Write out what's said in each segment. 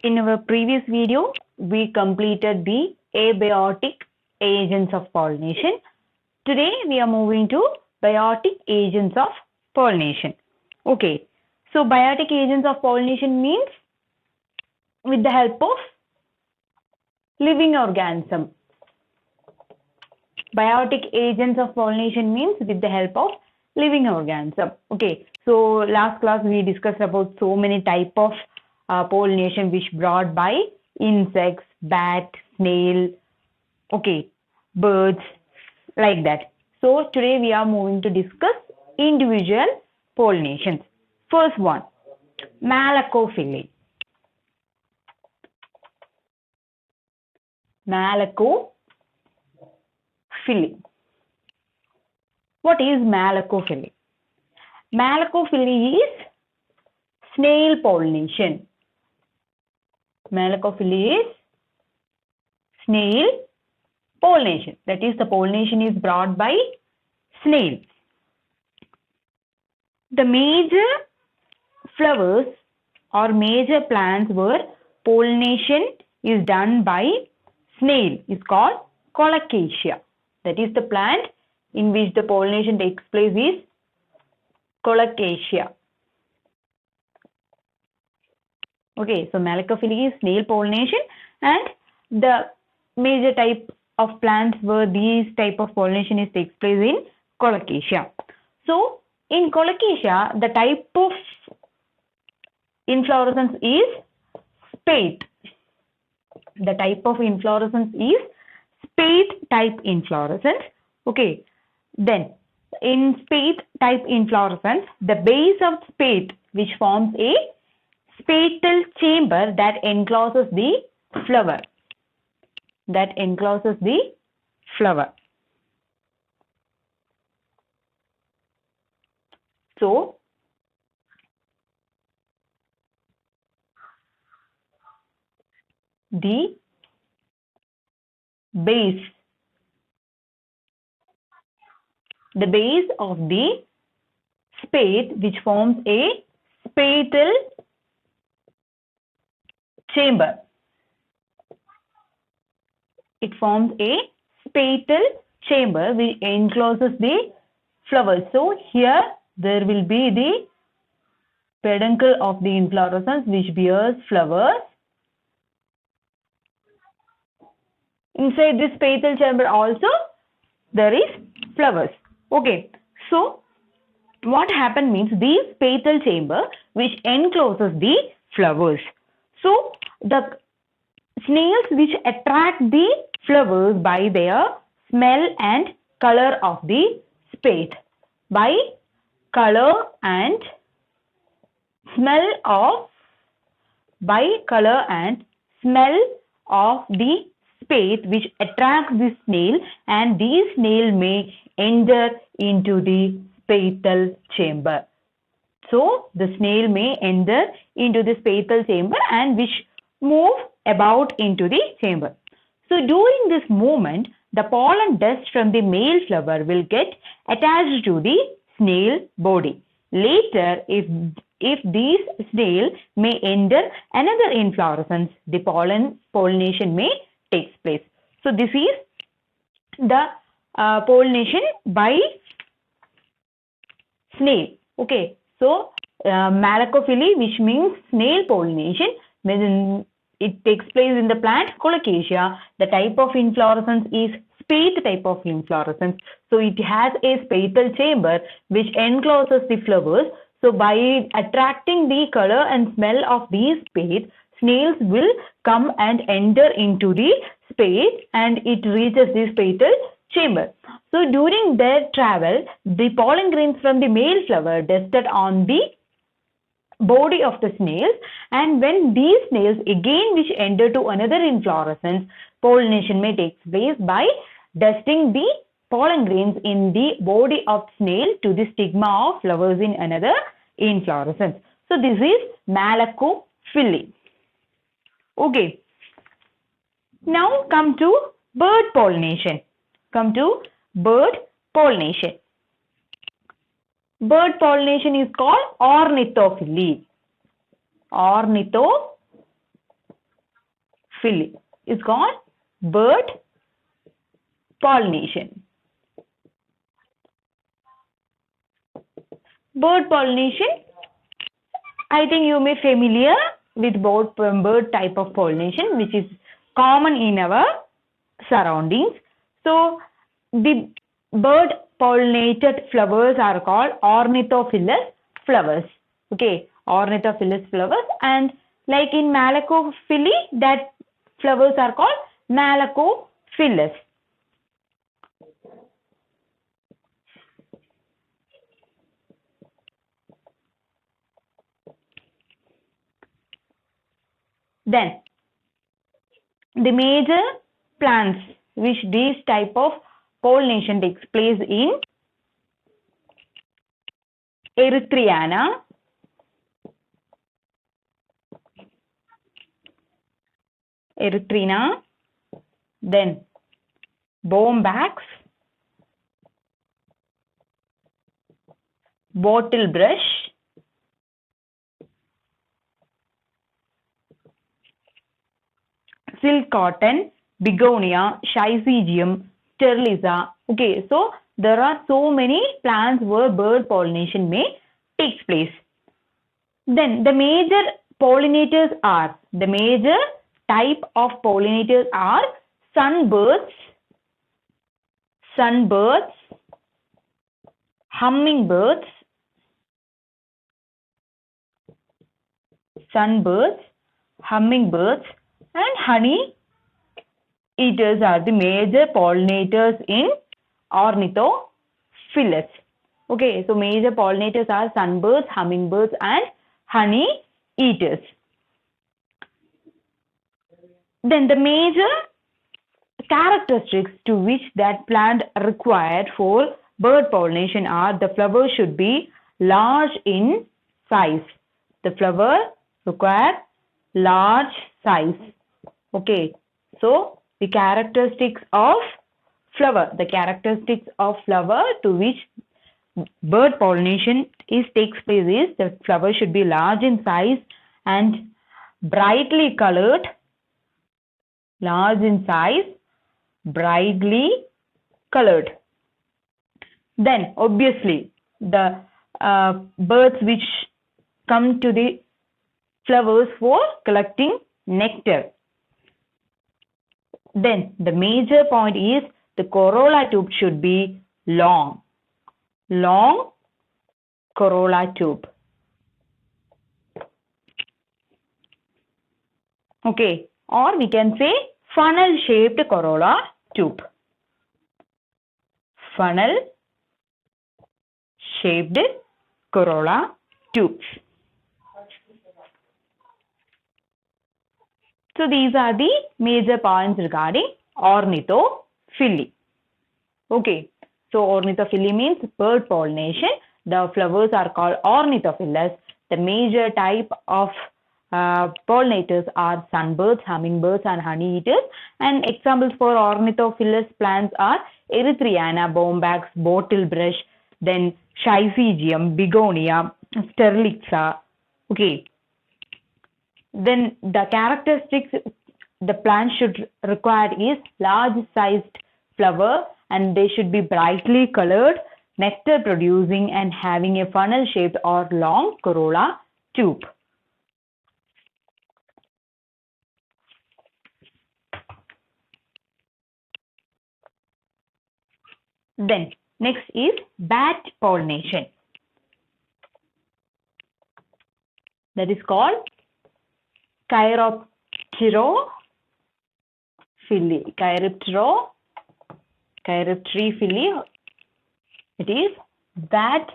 In our previous video, we completed the abiotic agents of pollination. Today, we are moving to biotic agents of pollination. Okay, so biotic agents of pollination means with the help of living organism. Biotic agents of pollination means with the help of living organism. Okay, so last class we discussed about so many type of pollination which brought by insects, bat, snail, okay, birds, like that. So today we are moving to discuss individual pollinations. First one, malacophily. Malacophily. What is malacophily? Malacophily is snail pollination. Malacophily is snail pollination. That is, the pollination is brought by snail. The major flowers or major plants where pollination is done by snail is called colocasia. That is, the plant in which the pollination takes place is colocasia. Okay, so malacophily is snail pollination, and the major type of plants where these type of pollination is takes place in colocasia. So in colocasia, the type of inflorescence is spathe. The type of inflorescence is spathe type inflorescence. Okay, then in spathe type inflorescence, the base of spathe which forms a spatal chamber that encloses the flower. That encloses the flower. So the base of the spathe which forms a spatal chamber. It forms a spatal chamber which encloses the flowers. So here there will be the peduncle of the inflorescence which bears flowers. Inside this spatal chamber also there is flowers. Okay, so what happened means this spatal chamber which encloses the flowers. So the snails which attract the flowers by their smell and color of the spathe. By color and smell of the spathe which attracts the snail, and these snail may enter into the spatal chamber. So the snail may enter into the spatal chamber and which move about into the chamber. So during this movement, the pollen dust from the male flower will get attached to the snail body. Later, if these snail may enter another inflorescence, the pollination may take place. So this is the pollination by snail. Okay, so malacophily, which means snail pollination, it takes place in the plant colocasia. The type of inflorescence is spathe type of inflorescence. So it has a spatal chamber which encloses the flowers. So by attracting the color and smell of these spathe, snails will come and enter into the spathe and it reaches the spatal chamber. So during their travel, the pollen grains from the male flower dusted on the body of the snails, and when these snails again which enter to another inflorescence, pollination may take place by dusting the pollen grains in the body of snail to the stigma of flowers in another inflorescence. So this is malacophily. Okay. Now come to bird pollination. Bird pollination is called ornithophily. Ornithophily. Philly is called bird pollination. Bird pollination, I think you may familiar with both bird type of pollination which is common in our surroundings. So the bird pollinated flowers are called ornithophilous flowers. Okay, ornithophilous flowers, and like in Malacophily, that flowers are called Malacophilous. Then the major plants which this type of pollination takes place in: Erythrina, then Bombax, Bottlebrush, silk cotton, Begonia, Syzygium, Sterliza. Okay, so there are so many plants where bird pollination may take place. Then the major type of pollinators are sunbirds, hummingbirds, and honey eaters are the major pollinators in ornithophilous. Okay, so major pollinators are sunbirds, hummingbirds, and honey eaters. Then the major characteristics to which that plant required for bird pollination are: the flower should be large in size. The flower requires large size. Okay, so the characteristics of flower to which bird pollination takes place is: the flower should be large in size and brightly colored. Then obviously the birds which come to the flowers for collecting nectar. Then the major point is the corolla tube should be long corolla tube. Okay, or we can say funnel shaped corolla tube. Funnel shaped corolla tubes. So these are the major points regarding ornithophily. Okay, so ornithophily means bird pollination. The flowers are called ornithophilous. The major type of pollinators are sunbirds, hummingbirds, and honey eaters. And examples for ornithophilous plants are Erythrina, Bombax, Bottlebrush, then Syzygium, Begonia, Sterliza. Okay. Then the characteristics the plant should require is large sized flower, and they should be brightly colored, nectar producing, and having a funnel shaped or long corolla tube. Then next is bat pollination. That is called Chiropterophily. Chiropterophily. It is bat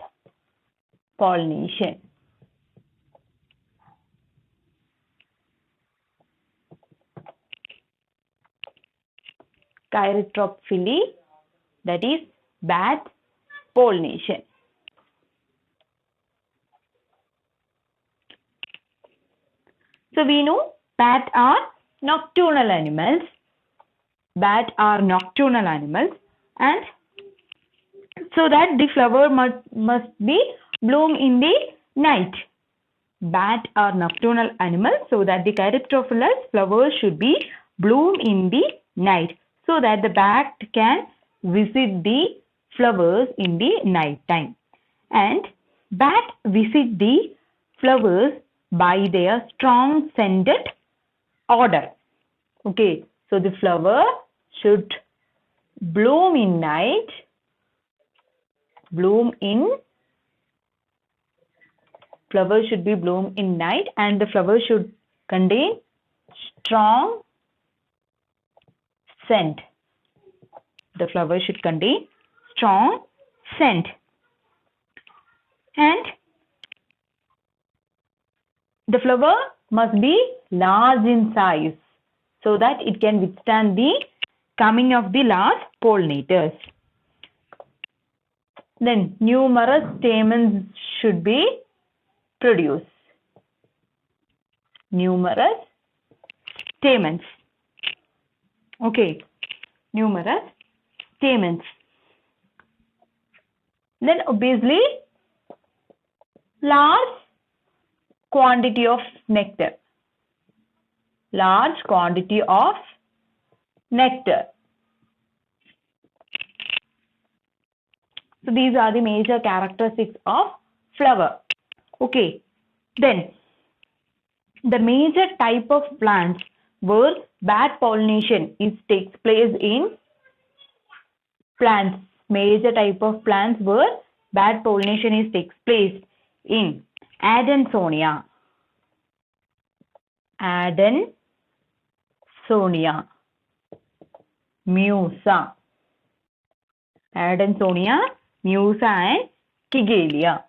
pollination. Chiropterophily, that is bat pollination. So we know bats are nocturnal animals. And so that the flower must be bloom in the night. bat are nocturnal animals, so that the Caryptophyllus flowers should be bloom in the night, so that the bat can visit the flowers in the night time. And bat visit the flowers by their strong scented odor. Okay, so the flower should bloom in night, flower should be bloom in night, and the flower should contain strong scent. The flower should contain strong scent. And the flower must be large in size, so that it can withstand the coming of the large pollinators. Then numerous stamens should be produced. Numerous stamens. Okay, numerous stamens. Then obviously large quantity of nectar. Large quantity of nectar. So these are the major characteristics of flower. Okay, then the major type of plants where bat pollination takes place in plants. Major type of plants where bat pollination takes place in Adansonia. Adansonia. Musa. Adansonia, Musa and Kigelia.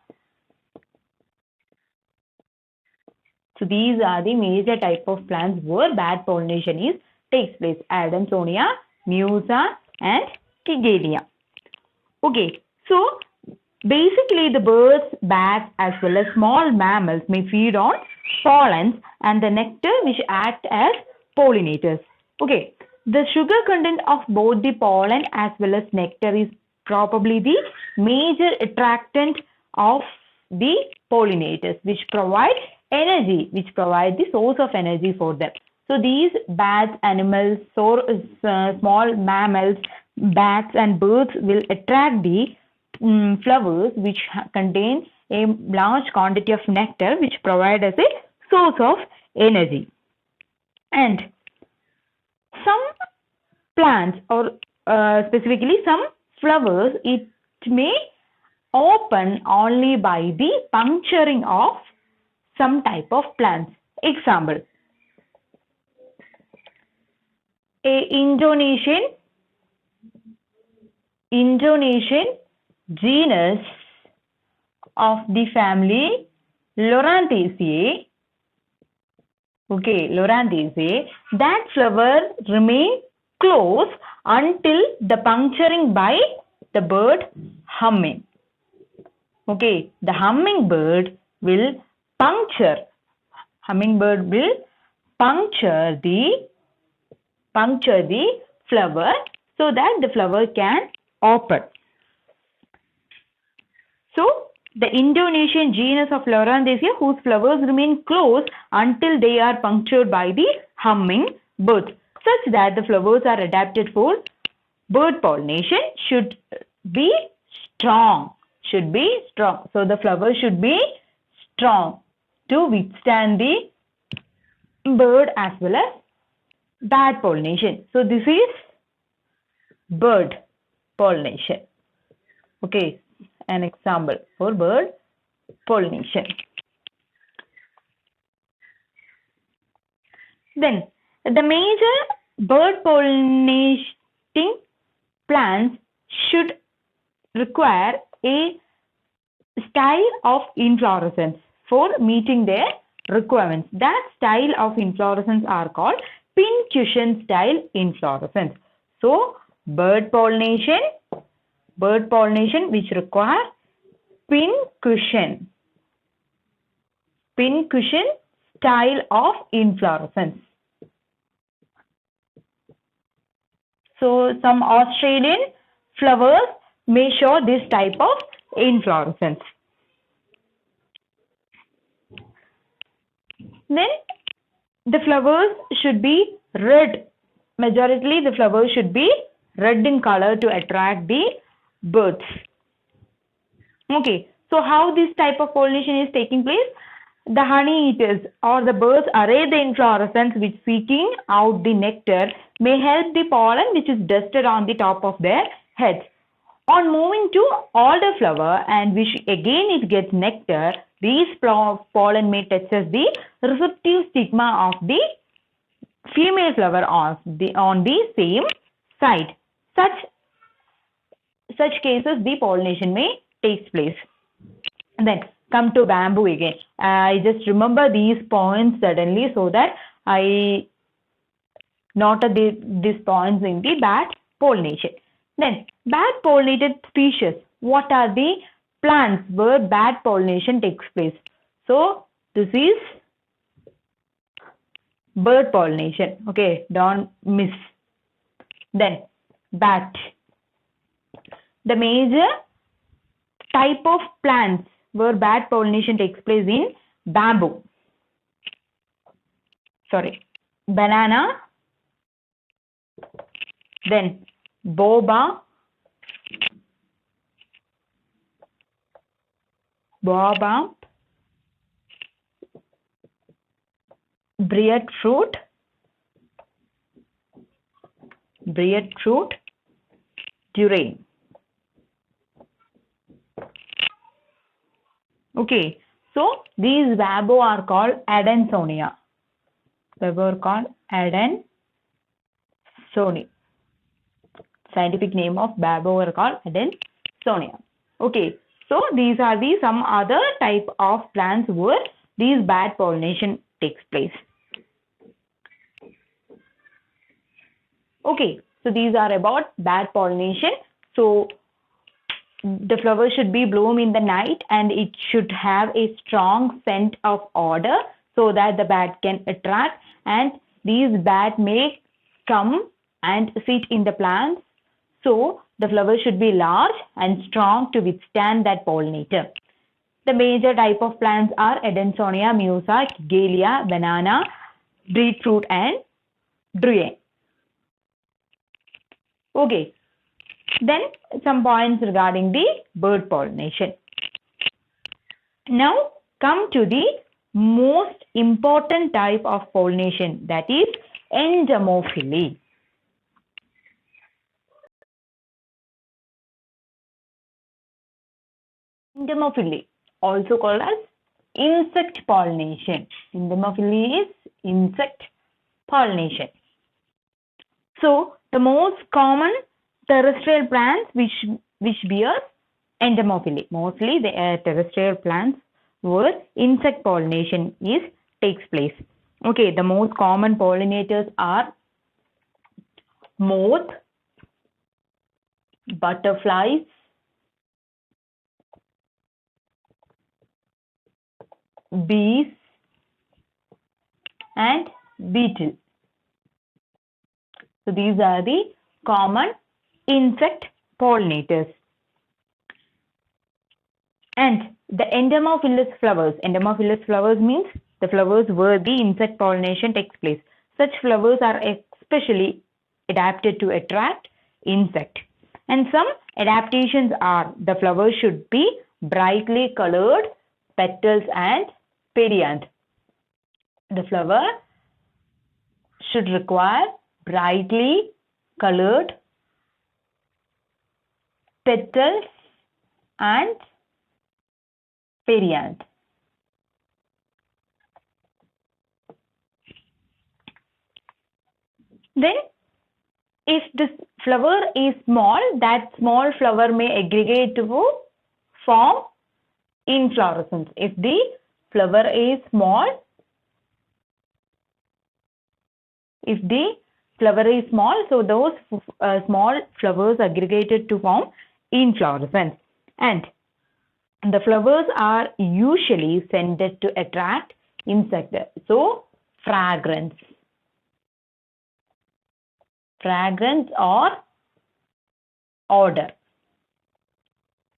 So these are the major type of plants where bat pollination takes place. Adansonia, Musa and Kigelia. Okay, so basically the birds, bats as well as small mammals may feed on pollens and the nectar which act as pollinators. Okay, the sugar content of both the pollen as well as nectar is probably the major attractant of the pollinators, which provide energy, which provide the source of energy for them. So these bats, animals, small mammals, bats and birds will attract the flowers which contain a large quantity of nectar, which provide as a source of energy. And some plants, or specifically some flowers, it may open only by the puncturing of some type of plants. Example, a Indonesian genus of the family Loranthaceae. Okay, Loranthaceae, that flower remain closed until the puncturing by the bird humming. Okay, the hummingbird will puncture the flower so that the flower can open. So the Indonesian genus of Loranthaceae, whose flowers remain closed until they are punctured by the hummingbird, such that the flowers are adapted for bird pollination, should be strong. So the flower should be strong to withstand the bird as well as bat pollination. So this is bird pollination. Okay, an example for bird pollination. Then the major bird pollinating plants should require a style of inflorescence for meeting their requirements. That style of inflorescence are called pincushion style inflorescence. So bird pollination which require pincushion style of inflorescence. So some Australian flowers may show this type of inflorescence. Then the flowers should be red. Majority the flowers should be red in color to attract the birds. Okay, so how this type of pollination is taking place? The honey eaters or the birds array the inflorescence which seeking out the nectar may help the pollen which is dusted on the top of their heads. On moving to older flower and which again it gets nectar, these pollen may touches the receptive stigma of the female flower on the same side. Such cases the pollination may takes place. And then come to bamboo again. I just remember these points suddenly so that I noted these points in the bat pollination. Then bat pollinated species. What are the plants where bat pollination takes place? So this is bird pollination. Okay, don't miss. Then bat. The major type of plants where bat pollination takes place in bamboo. Banana. Then boba, baobab, breadfruit, durian. Okay, so these bamboo are called Adansonia. They were called Adansonia. Scientific name of bamboo are called Adansonia. Okay, so these are the some other type of plants where these bat pollination takes place. Okay, so these are about bat pollination. So the flower should be bloom in the night and it should have a strong scent of odor so that the bat can attract, and these bat may come and sit in the plants. So the flower should be large and strong to withstand that pollinator. The major type of plants are Adansonia, Musa, Kigelia, banana, breadfruit and durian. Okay. Then some points regarding the bird pollination. Now come to the most important type of pollination, that is entomophily. Entomophily, also called as insect pollination. Entomophily is insect pollination. So the most common terrestrial plants which bear entomophily. Mostly they are terrestrial plants where insect pollination takes place. Okay, the most common pollinators are moth, butterflies, bees and beetle. So these are the common insect pollinators. And the entomophilous flowers means the flowers where the insect pollination takes place. Such flowers are especially adapted to attract insect. And some adaptations are the flowers should be brightly colored petals and perianth. The flower should require brightly colored petals and perianth. Then if this flower is small, that small flower may aggregate to form inflorescence. If the flower is small, so those small flowers aggregated to form inflorescence. And the flowers are usually scented to attract insects. So fragrance or odor.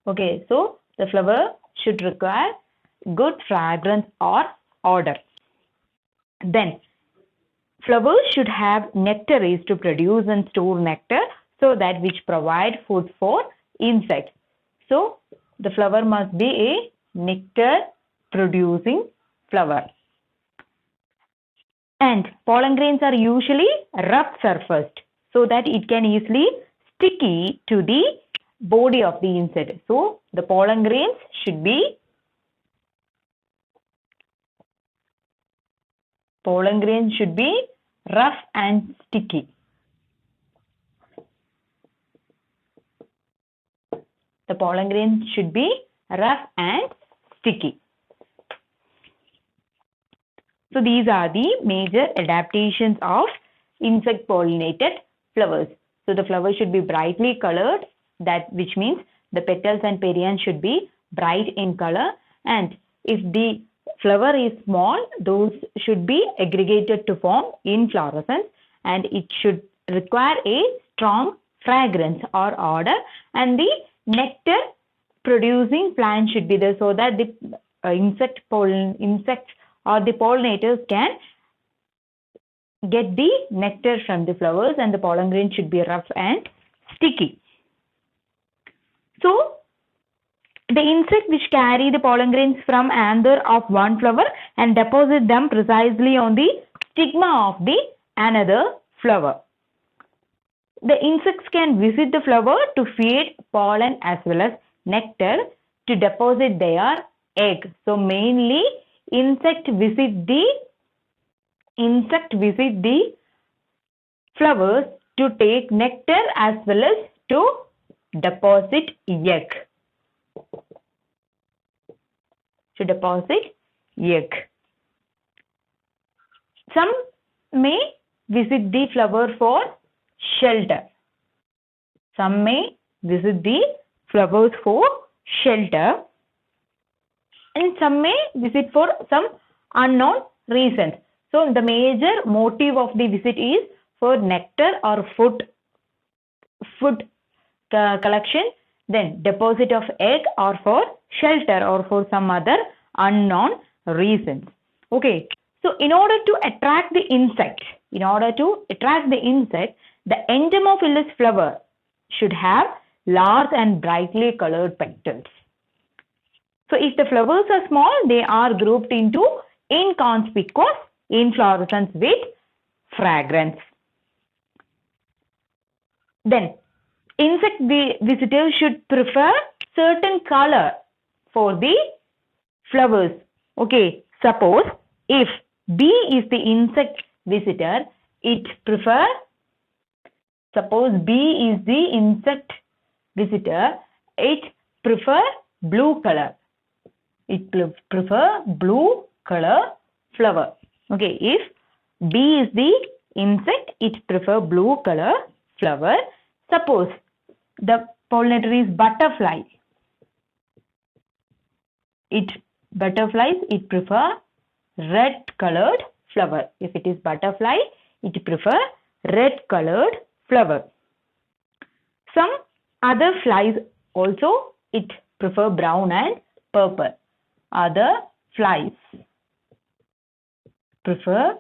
Okay, so the flower should require good fragrance or odor. Then flowers should have nectaries to produce and store nectar, so that which provide food for insects. So the flower must be a nectar producing flower. And pollen grains are usually rough surfaced, so that it can easily sticky to the body of the insect. So the pollen grains should be rough and sticky. The pollen grains should be rough and sticky. So these are the major adaptations of insect pollinated flowers. So the flower should be brightly colored, that which means the petals and perianth should be bright in color, and if the flower is small, those should be aggregated to form inflorescence, and it should require a strong fragrance or odor, and the nectar producing plant should be there, so that the insects or the pollinators can get the nectar from the flowers, and the pollen grain should be rough and sticky. So the insect which carry the pollen grains from anther of one flower and deposit them precisely on the stigma of the another flower. The insects can visit the flower to feed pollen as well as nectar to deposit their egg. So mainly insect visit the flowers to take nectar as well as to deposit egg. Some may visit the flower for shelter. And some may visit for some unknown reasons. So the major motive of the visit is for nectar or food collection, then deposit of egg, or for shelter, or for some other unknown reasons. Okay, so in order to attract the insect, the Entomophilus flower should have large and brightly colored petals. So if the flowers are small, they are grouped into inconspicuous inflorescence with fragrance. Then insect visitors should prefer certain color for the flowers. Okay, suppose if bee is the insect visitor, it prefer blue color. Blue color flower. Okay, if bee is the insect, it prefer blue color flower. Suppose the pollinator is butterfly. It prefer red colored flower. If it is butterfly, it prefer red colored flower. Some other flies also, it prefer brown and purple. Other flies prefer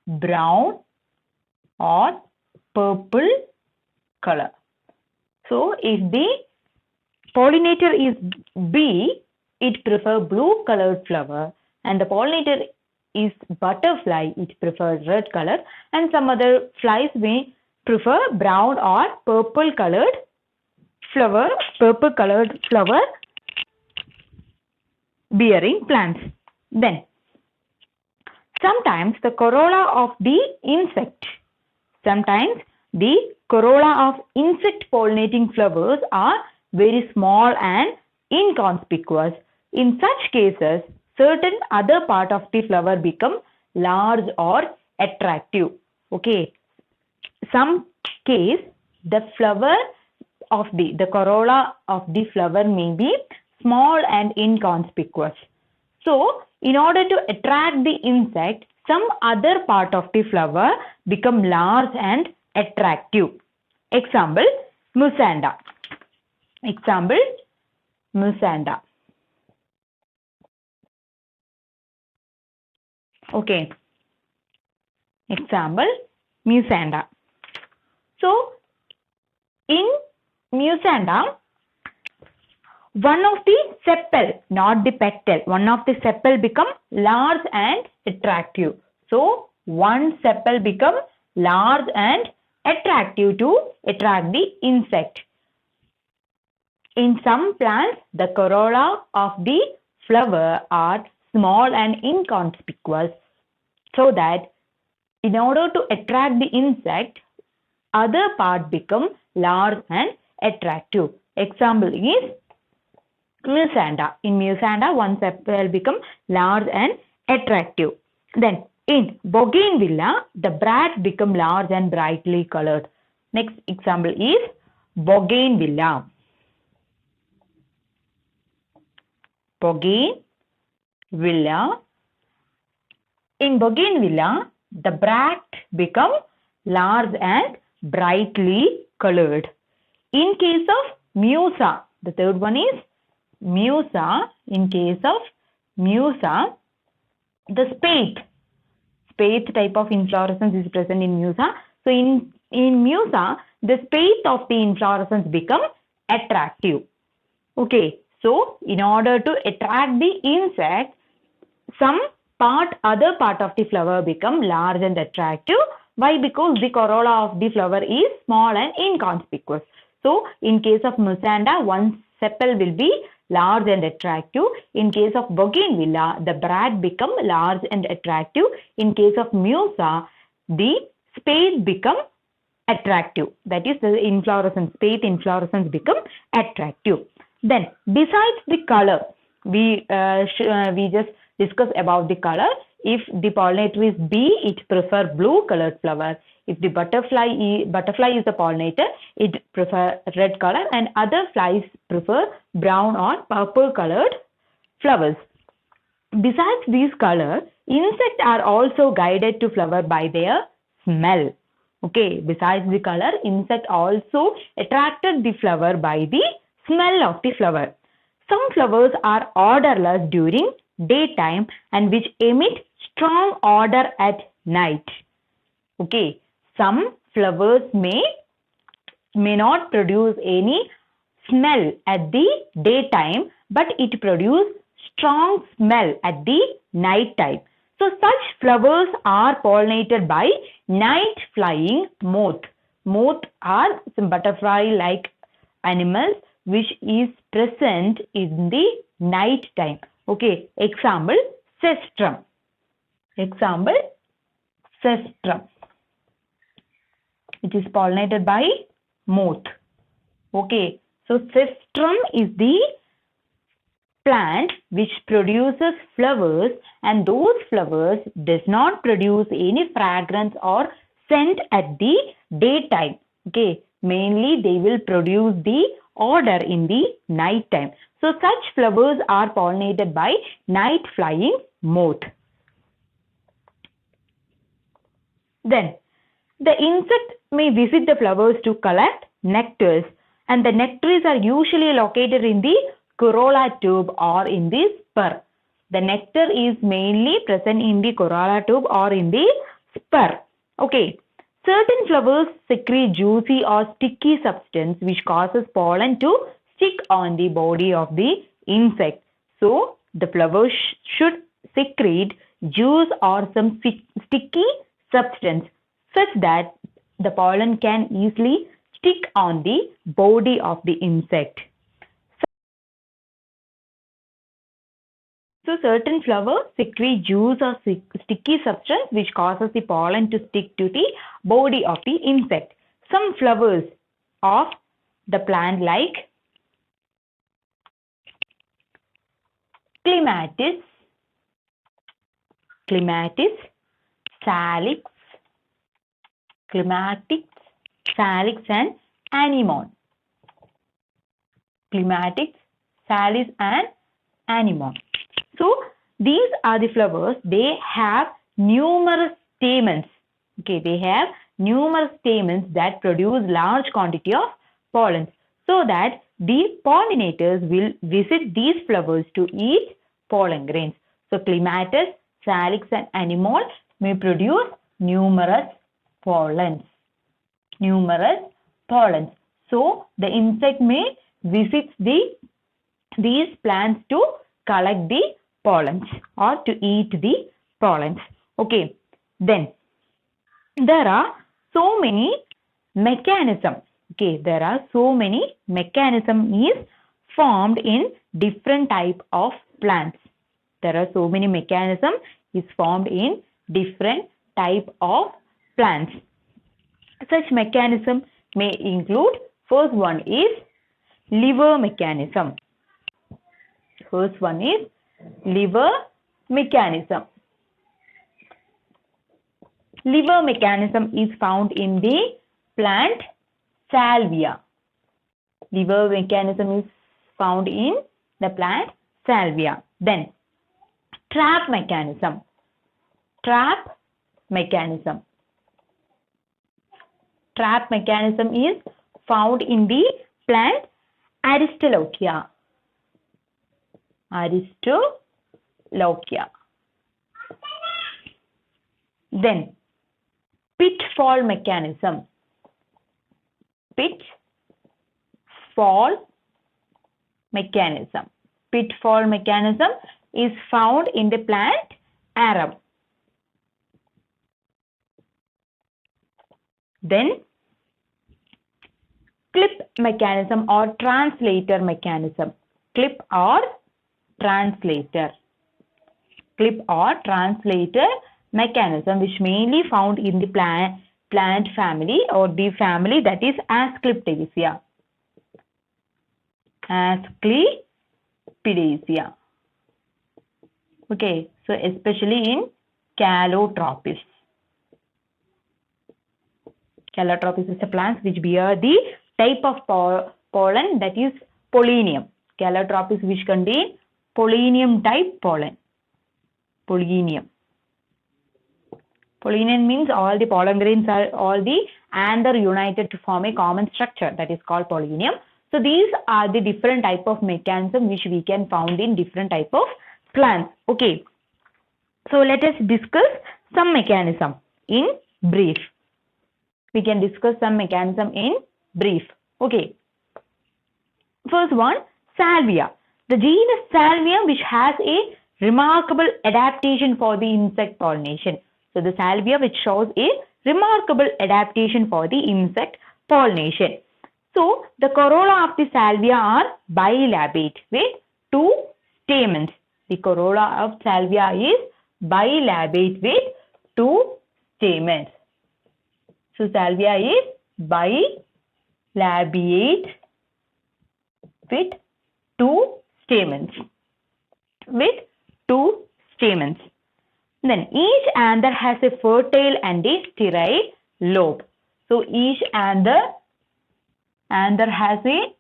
brown or purple color. So if the pollinator is bee, it prefer blue colored flower, and the pollinator is butterfly, it prefers red color, and some other flies may prefer brown or purple colored flower bearing plants. Then sometimes the corolla of insect pollinating flowers are very small and inconspicuous. In such cases, certain other part of the flower become large or attractive. Okay, some case the corolla of the flower may be small and inconspicuous. So in order to attract the insect, some other part of the flower become large and attractive. Example, Musanda. Okay, Example, Musanda. So, in Musanda, one of the sepal, not the petal, one of the sepal become large and attractive. So, one sepal become large and attractive to attract the insect. In some plants, the corolla of the flower are small and inconspicuous, so that in order to attract the insect, other part become large and attractive. Example is Musanda. In Musanda, one sepal become large and attractive. Then in Bougainvillea, the bracts become large and brightly colored. Next example is Bougainvillea. Bougainvillea. In Bougainvillea, the bracts become large and brightly colored. In case of Musa, the third one is Musa. In case of Musa, the spathe type of inflorescence is present in Musa. So in Musa, the spathe of the inflorescence become attractive. Okay, so in order to attract the insect, other part of the flower become large and attractive. Why? Because the corolla of the flower is small and inconspicuous. So in case of Musanda, one sepal will be large and attractive. In case of Bougainvillea, the bracts become large and attractive. In case of Musa, the spathe become attractive. That is, the spathe inflorescence become attractive. Then, besides the color, we just discuss about the color. If the pollinator is bee, it prefer blue colored flower. If the butterfly is the pollinator, it prefer red color, and other flies prefer brown or purple colored flowers. Besides these colors, insects are also guided to flower by their smell. Okay, besides the color, insect also attracted the flower by the smell of the flower. Some flowers are odorless during daytime and which emit strong odor at night. Okay, some flowers may not produce any smell at the daytime, but it produces strong smell at the night time. So such flowers are pollinated by night flying moth. Moth are some butterfly-like animals which is present in the night time. Okay, example, cestrum. Example, cestrum. It is pollinated by moth. Okay, so cestrum is the plant which produces flowers, and those flowers does not produce any fragrance or scent at the daytime. Okay, mainly they will produce the odor in the night time. So such flowers are pollinated by night flying moth. Then the insect may visit the flowers to collect nectars, and the nectaries are usually located in the corolla tube or in the spur. The nectar is mainly present in the corolla tube or in the spur. Okay. Certain flowers secrete juicy or sticky substance which causes pollen to stick on the body of the insect. So, the flowers should secrete juice or some sticky substance such that the pollen can easily stick on the body of the insect. So certain flowers secrete juice or sticky substance which causes the pollen to stick to the body of the insect. Some flowers of the plant like clematis, salix, and anemone. Clematis, salix and anemone. So these are the flowers. They have numerous stamens. Okay, they have numerous stamens that produce large quantity of pollen, so that the pollinators will visit these flowers to eat pollen grains. So clematis, salix and anemone may produce numerous pollens. Numerous pollens. So the insect may visit these plants to collect the pollens or to eat the pollens. Okay. Then there are so many mechanisms. Okay, there are so many mechanisms is formed in different type of plants. There are so many mechanisms is formed in different type of plants. Such mechanism may include, first one is liver mechanism. First one is liver mechanism. Liver mechanism is found in the plant salvia. Liver mechanism is found in the plant salvia. Then trap mechanism. Trap mechanism. Trap mechanism is found in the plant Aristolochia. Aristolochia. Then pitfall mechanism. Pitfall mechanism. Pitfall mechanism is found in the plant arum. Then clip mechanism or translator mechanism. Clip or translator. Clip or translator mechanism, which mainly found in the plant family or the family that is Asclepidaceae. Asclepidaceae. Okay, so especially in Calotropis. Calotropis is a plant which bear the type of pollen that is Pollinium. Calotropis which contain Pollinium type pollen. Pollinium. Pollinium means all the pollen grains are all the anther united to form a common structure, that is called pollinium. So these are the different type of mechanism which we can found in different type of plants. Okay. So let us discuss some mechanism in brief. We can discuss some mechanism in brief. Okay. First one, salvia. The genus salvia which has a remarkable adaptation for the insect pollination. So the salvia which shows a remarkable adaptation for the insect pollination. So the corolla of the salvia are bilobate with 2 stamens. The corolla of salvia is bilobate with 2 stamens. So salvia is bilobate with 2 stamens. With 2 stamens. Then each anther has a fertile and a sterile lobe. So each anther has a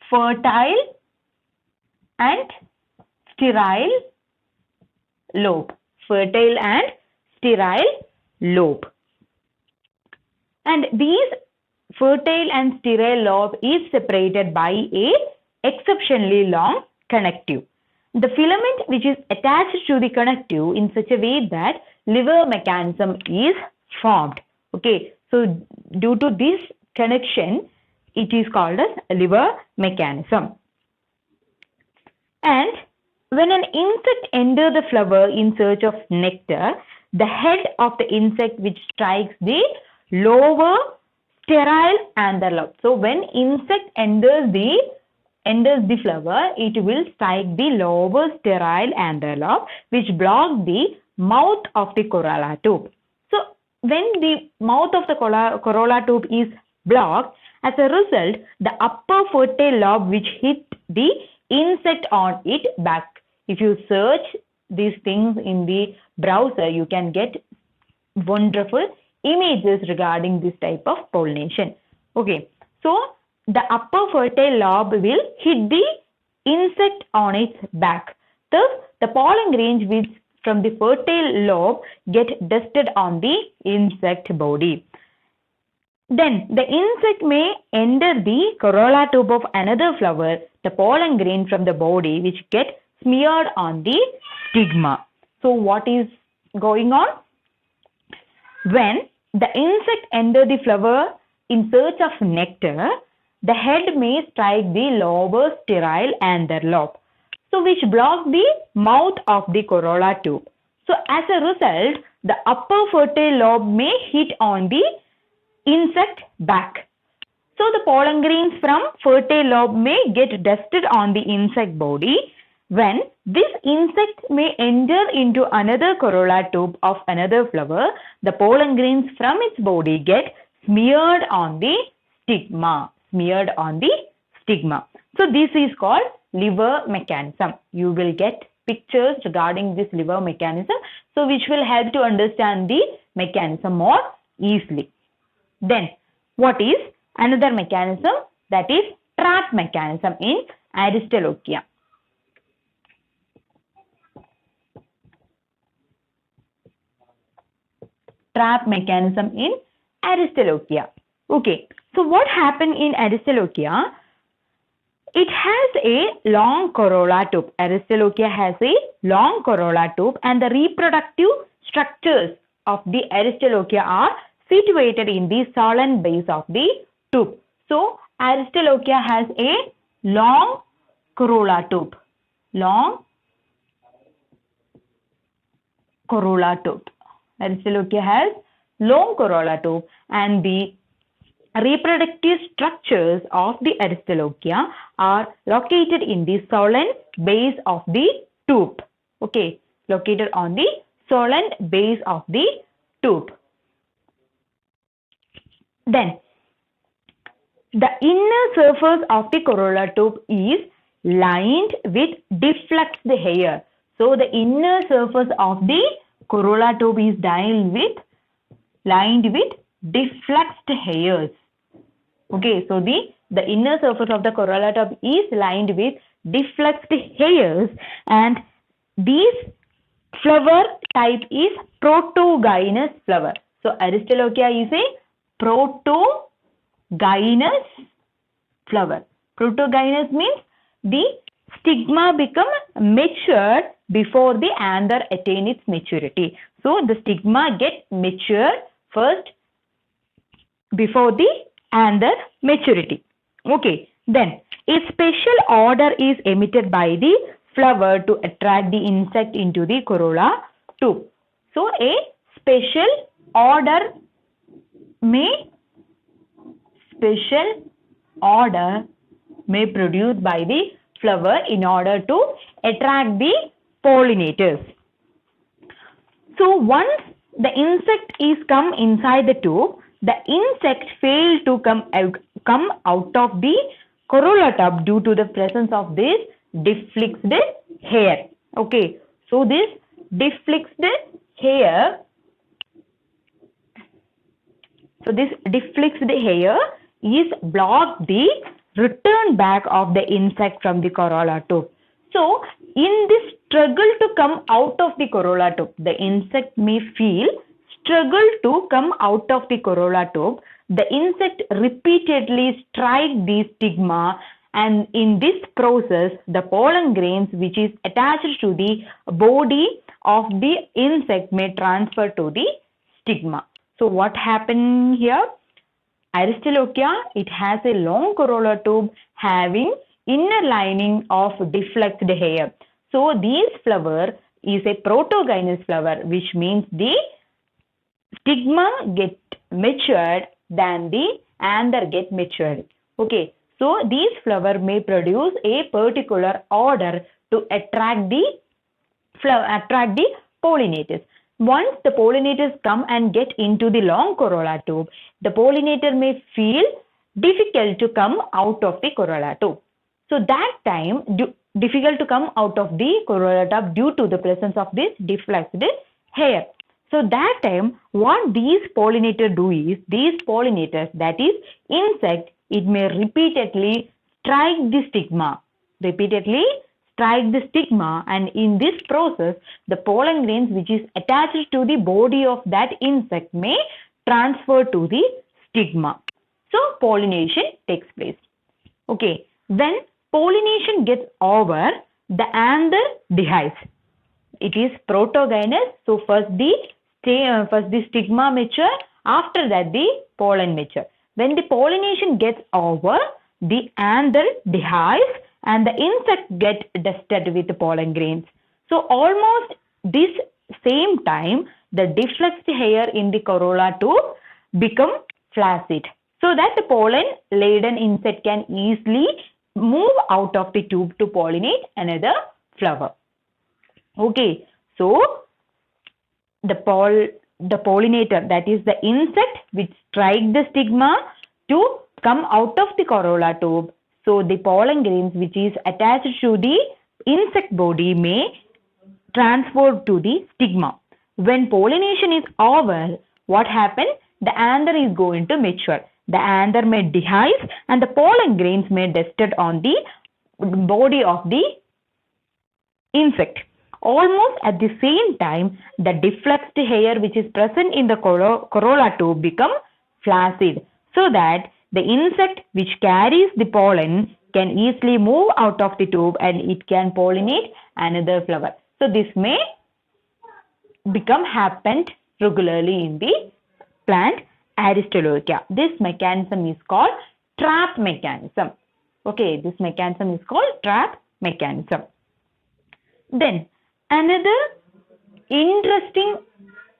fertile and sterile lobe. Fertile and sterile lobe. And these fertile and sterile lobe is separated by a exceptionally long connective. The filament which is attached to the connective in such a way that liver mechanism is formed. Okay, so due to this connection, it is called as liver mechanism. And when an insect enters the flower in search of nectar, the head of the insect which strikes the lower sterile anther lobe. So when insect enters the flower, it will strike the lower sterile anther lobe which block the mouth of the corolla tube. So when the mouth of the corolla tube is blocked, as a result, the upper fertile lobe which hit the insect on its back. If you search these things in the browser, you can get wonderful images regarding this type of pollination. Okay, so the upper fertile lobe will hit the insect on its back. Thus, the pollen grains which from the fertile lobe get dusted on the insect body. Then, the insect may enter the corolla tube of another flower, the pollen grain from the body which get smeared on the stigma. So, what is going on? When the insect enter the flower in search of nectar, the head may strike the lower sterile anther lobe, so which block the mouth of the corolla tube. So as a result, the upper fertile lobe may hit on the insect back. So the pollen grains from fertile lobe may get dusted on the insect body. When this insect may enter into another corolla tube of another flower, the pollen grains from its body get smeared on the stigma. So this is called liver mechanism. You will get pictures regarding this liver mechanism, so which will help to understand the mechanism more easily. Then what is another mechanism? That is trap mechanism in Aristolochia. Trap mechanism in Aristolochia. Okay, so what happened in Aristolochia? It has a long corolla tube. Aristolochia has a long corolla tube, and the reproductive structures of the Aristolochia are situated in the solen base of the tube. So Aristolochia has a long corolla tube. Aristolochia has long corolla tube, and the reproductive structures of the Aristolochia are located in the solen base of the tube. Okay, located on the solen base of the tube. Then the inner surface of the corolla tube is lined with diffluxed hair. So the inner surface of the corolla tube is lined with diffluxed hairs. Okay, so the inner surface of the corolla tube is lined with diffluxed hairs, and this flower type is protogynous flower. So Aristolochia is a protogynous flower. Protogynous means the stigma become matured before the anther attain its maturity. So the stigma get matured first before the anther maturity. Okay, then a special odor is emitted by the flower to attract the insect into the corolla tube. So a special odor may produced by the flower in order to attract the pollinators. So once the insect is come inside the tube, the insect fail to come out of the corolla tube due to the presence of this diffluxed hair. Okay, so this diffluxed hair is blocked the return back of the insect from the corolla tube. So in this struggle to come out of the corolla tube, the insect may feel struggle to come out of the corolla tube. The insect repeatedly strike the stigma, and in this process the pollen grains which is attached to the body of the insect may transfer to the stigma. So what happened here? Aristolochia, it has a long corolla tube having inner lining of diffluxed hair. So this flower is a protogynous flower, which means the stigma get matured than the anther get matured. Okay, so this flower may produce a particular odor to attract the pollinators. Once the pollinators come and get into the long corolla tube, the pollinator may feel difficult to come out of the corolla tube. So that time, difficult to come out of the corolla tube due to the presence of this diffluxed hair. So that time, what these pollinators do is, these pollinators, that is insect, it may repeatedly strike the stigma. And in this process, the pollen grains which is attached to the body of that insect may transfer to the stigma. So pollination takes place. Okay, when pollination gets over, the anther dehisces. It is protogynous. So first the first the stigma mature, after that the pollen mature. When the pollination gets over, the anther dies and the insect get dusted with the pollen grains. So almost this same time, the deflexed hair in the corolla tube become flaccid, so that the pollen laden insect can easily move out of the tube to pollinate another flower. Okay, so the pollinator, that is the insect which strike the stigma to come out of the corolla tube. So the pollen grains which is attached to the insect body may transfer to the stigma. When pollination is over, what happens? The anther is going to mature. The anther may dehisce and the pollen grains may dusted on the body of the insect. Almost at the same time, the deflexed hair which is present in the corolla tube become flaccid, so that the insect which carries the pollen can easily move out of the tube and it can pollinate another flower. So this may happen regularly in the plant Aristolochia. This mechanism is called trap mechanism. Okay, this mechanism is called trap mechanism. Then another interesting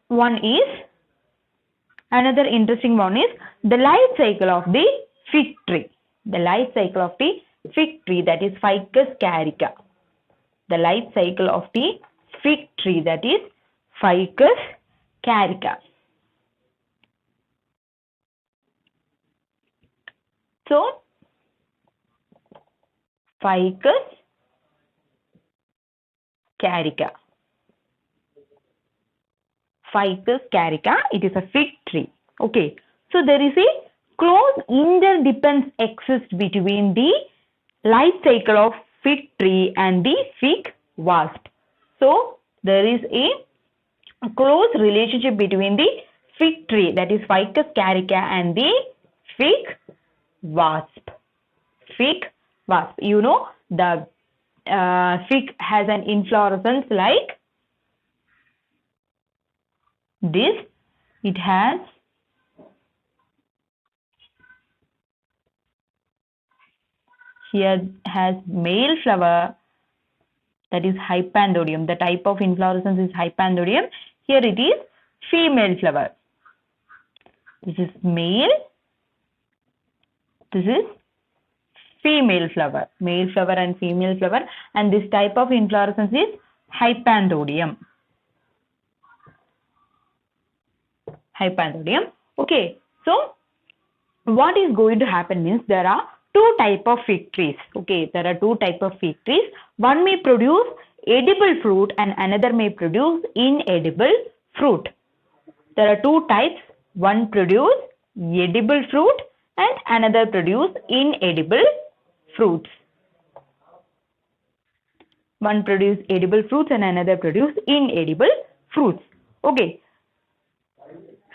one is the life cycle of the fig tree. The life cycle of the fig tree, that is Ficus carica. The life cycle of the fig tree, that is Ficus carica. So Ficus carica. Ficus carica, it is a fig tree. Okay, so there is a close interdependence exists between the life cycle of fig tree and the fig wasp. So there is a close relationship between the fig tree, that is Ficus carica, and the fig wasp. Fig wasp. You know, the fig has an inflorescence like this. It has male flower, that is hypanthodon. The type of inflorescence is hypanthodon. Here it is female flower. This is male. This is female flower. Male flower and female flower. And this type of inflorescence is hypanthodon. Hypanthodon. Okay. So what is going to happen means there are two types of fig trees. Okay, there are two types of fig trees. One may produce edible fruit and another may produce inedible fruit. There are two types. One produce edible fruit and another produce inedible fruits. One produce edible fruits and another produce inedible fruits. Okay.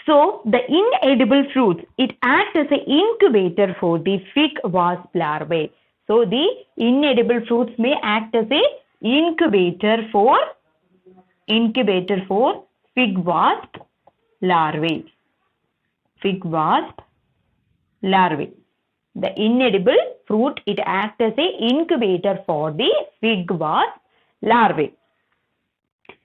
So the inedible fruits, it acts as an incubator for the fig wasp larvae. So the inedible fruits may act as a incubator for fig wasp larvae. Fig wasp larvae. The inedible fruit, it acts as an incubator for the fig wasp larvae.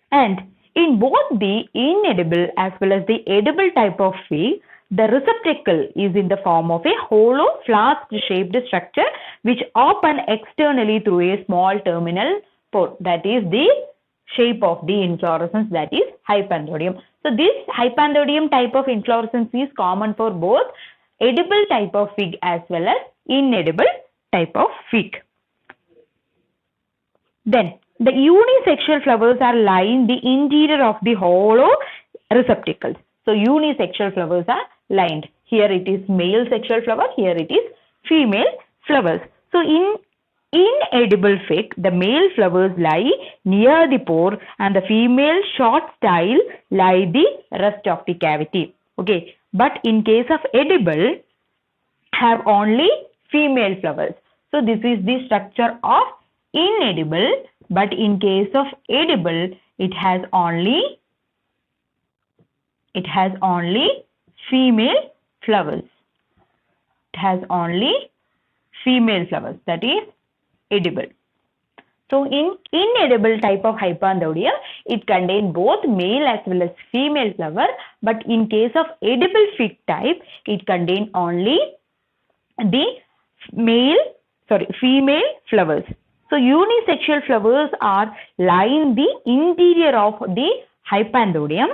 And in both the inedible as well as the edible type of fig, the receptacle is in the form of a hollow flask-shaped structure which open externally through a small terminal pore. That is the shape of the inflorescence, that is hypanthodon. So this hypanthodon type of inflorescence is common for both edible type of fig as well as inedible type of fig. Then the unisexual flowers are lined the interior of the hollow receptacles. So unisexual flowers are lined. Here it is male sexual flower, here it is female flowers. So in inedible fig, the male flowers lie near the pore and the female short style lie the rest of the cavity. Okay, but in case of edible, have only female flowers. So this is the structure of inedible, but in case of edible, it has only It has only female flowers. It has only female flowers, that is edible. So in inedible type of Hypanthodium, it contains both male as well as female flower, but in case of edible fig type, it contains only the female flowers. So unisexual flowers are line the interior of the Hypanthodium.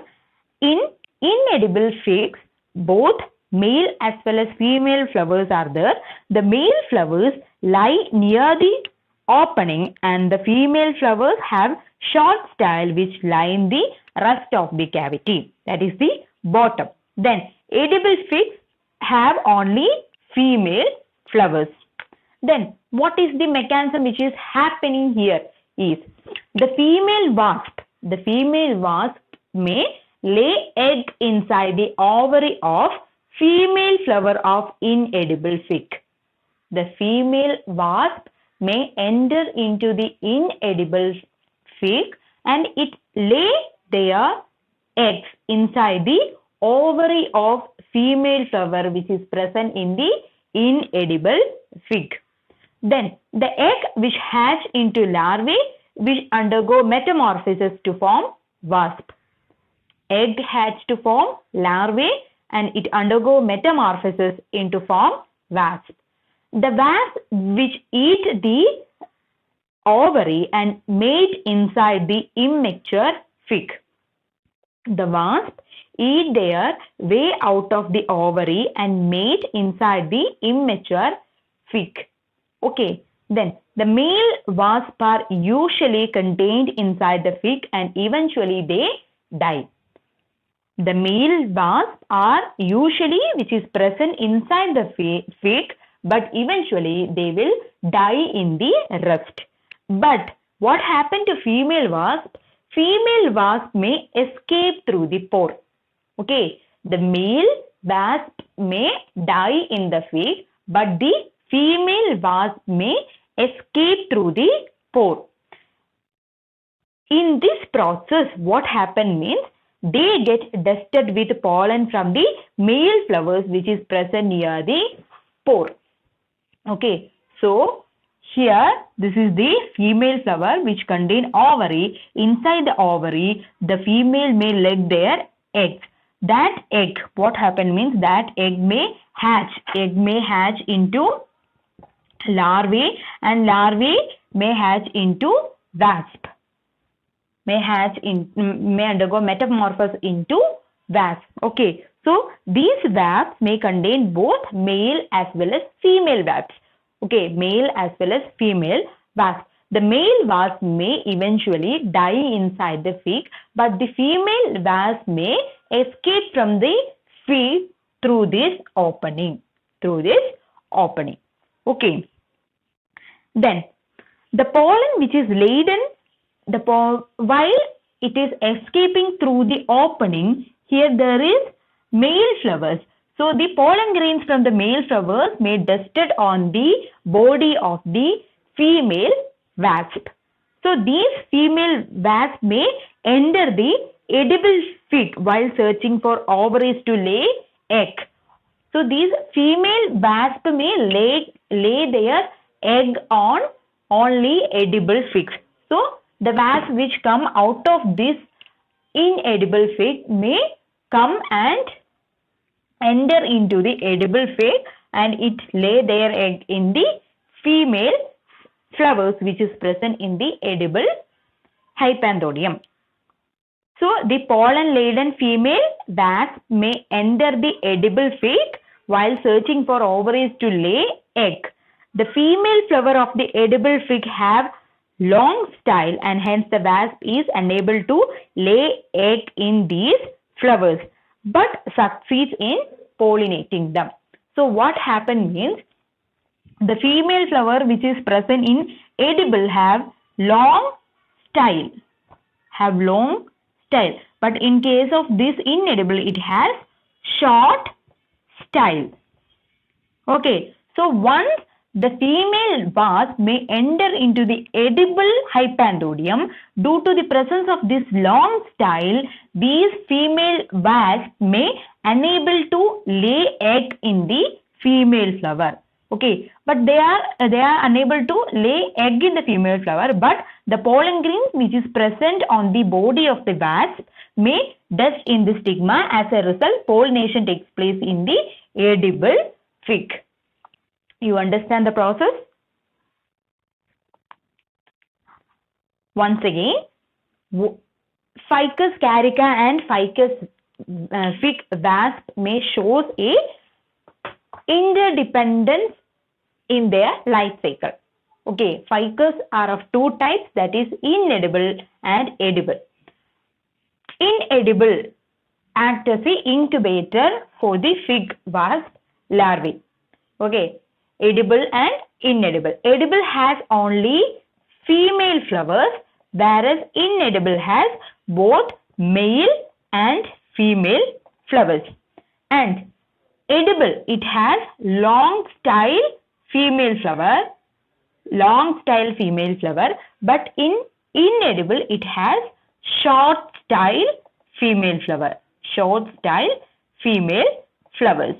In inedible figs, both male as well as female flowers are there. The male flowers lie near the opening and the female flowers have short style which line the rest of the cavity, that is the bottom. Then edible figs have only female flowers. Then what is the mechanism which is happening here is the female wasp may lay egg inside the ovary of female flower of inedible fig. The female wasp may enter into the inedible fig and it lay their eggs inside the ovary of female flower which is present in the inedible fig. Then the egg which hatch into larvae which undergo metamorphosis to form wasp. Egg hatch to form larvae and it undergo metamorphosis into form wasp. The wasp which eat the ovary and mate inside the immature fig. The wasp eat their way out of the ovary and mate inside the immature fig. Okay, then the male wasps are usually contained inside the fig and eventually they die. The male wasps are usually which is present inside the fig, but eventually they will die in the rust. But what happened to female wasp? Female wasp may escape through the pore. Okay, the male wasp may die in the fig, but the female wasp may escape through the pore. In this process, what happens means they get dusted with pollen from the male flowers which is present near the pore. Okay, so here this is the female flower which contain ovary. Inside the ovary, the female may lay their eggs. That egg, what happen means that egg may hatch. Egg may hatch into larvae and larvae may hatch into wasp. May undergo metamorphosis into wasp. Okay, so these wasps may contain both male as well as female wasps. Okay, male as well as female wasp. The male wasp may eventually die inside the fig, but the female wasp may escape from the fig through this opening. Okay. Then the pollen which is laden, while it is escaping through the opening, here there is male flowers. So the pollen grains from the male flowers may dusted on the body of the female wasp. So these female wasps may enter the edible fig while searching for ovaries to lay egg. So these female wasps may lay their egg on only edible figs. So the wasps which come out of this inedible fig may come and enter into the edible fig and it lay their egg in the female flowers which is present in the edible Hypanthodium. So the pollen laden female wasp may enter the edible fig while searching for ovaries to lay egg. The female flower of the edible fig have long style and hence the wasp is unable to lay egg in these flowers but succeeds in pollinating them. So what happens means the female flower which is present in edible have long style. But in case of this inedible it has short style. Okay. So once the female wasp may enter into the edible hypanthodon. Due to the presence of this long style, these female wasps may unable to lay egg in the female flower. Okay, but they are unable to lay egg in the female flower, but the pollen grains which is present on the body of the wasp may dust in the stigma. As a result, pollination takes place in the edible fig. You understand the process? Once again, Ficus carica and Ficus fig wasp may shows a interdependence in their life cycle. Okay, ficus are of two types, that is inedible and edible. Inedible act as the incubator for the fig wasp larvae. Okay, edible and inedible. Edible has only female flowers, whereas inedible has both male and female flowers. And edible, it has long style female flower, but in inedible it has short style female flower, short style female flowers.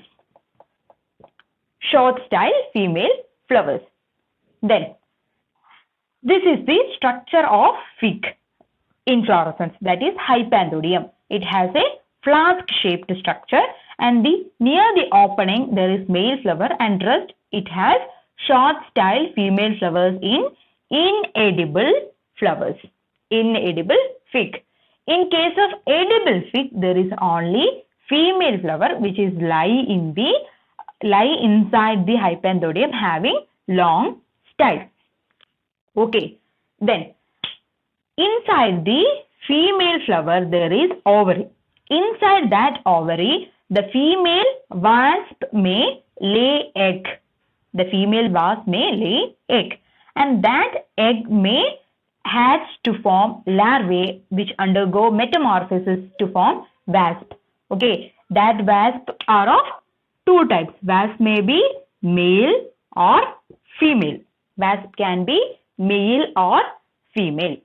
Then this is the structure of fig inflorescence, that is hypanthodium. It has a flask shaped structure, and near the opening there is male flower, and rest it has short style female flowers in inedible flowers, inedible fig. In case of edible fig, there is only female flower which is lie inside the hypanthodium having long style. Okay, then inside the female flower there is ovary. Inside that ovary, the female wasp may lay egg. And that egg may hatch to form larvae which undergo metamorphosis to form wasp. Okay, that wasp are of two types. Wasp may be male or female. Wasp can be male or female.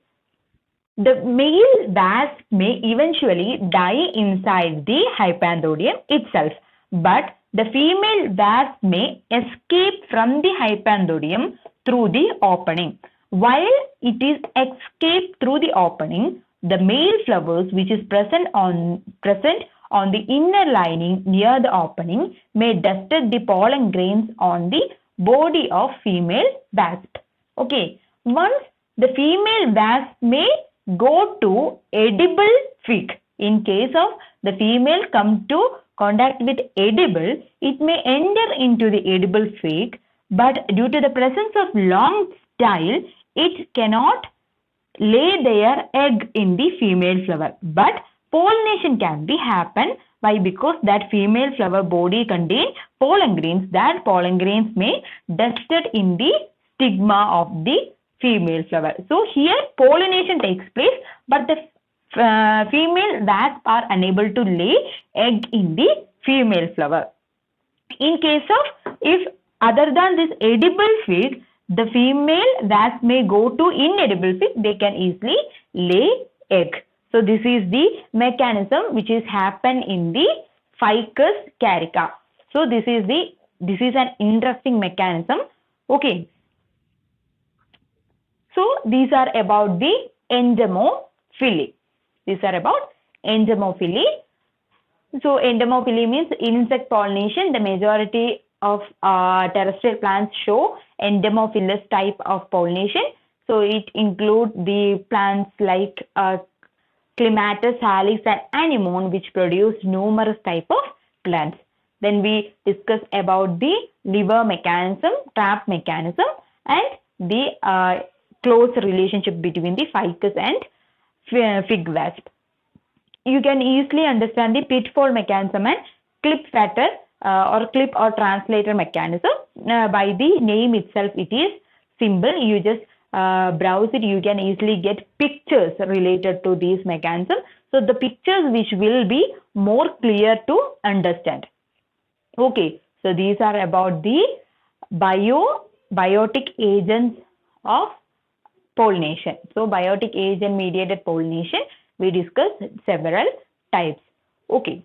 The male wasp may eventually die inside the hypanthodium itself, but the female wasp may escape from the hypanthodium through the opening. While it is escaped through the opening, the male flowers which is present on the inner lining near the opening may dust the pollen grains on the body of female wasp. Okay, once the female wasp may go to edible fig. In case of the female come to contact with edible, it may enter into the edible fig, but due to the presence of long style, it cannot lay their egg in the female flower. But pollination can be happen. Why? Because that female flower body contains pollen grains. That pollen grains may dusted in the stigma of the female flower. So here pollination takes place, but the female wasp are unable to lay egg in the female flower. In case of, if other than this edible fig, the female wasp may go to inedible fig, they can easily lay egg. So this is the mechanism which is happen in the Ficus carica. So this is an interesting mechanism. Okay. So these are about the endomophily. So endomophily means insect pollination. The majority of terrestrial plants show endomophilous type of pollination. So it includes the plants like Clematis, Salix and Anemone, which produce numerous type of plants. Then we discuss about the liver mechanism, trap mechanism, and the close relationship between the ficus and fig wasp. You can easily understand the pitfall mechanism and clip fetter or clip or translator mechanism. By the name itself, it is simple. You just browse it, you can easily get pictures related to these mechanisms. So the pictures which will be more clear to understand. Okay, so these are about the biotic agents of pollination. So biotic agent mediated pollination, we discussed several types. Okay,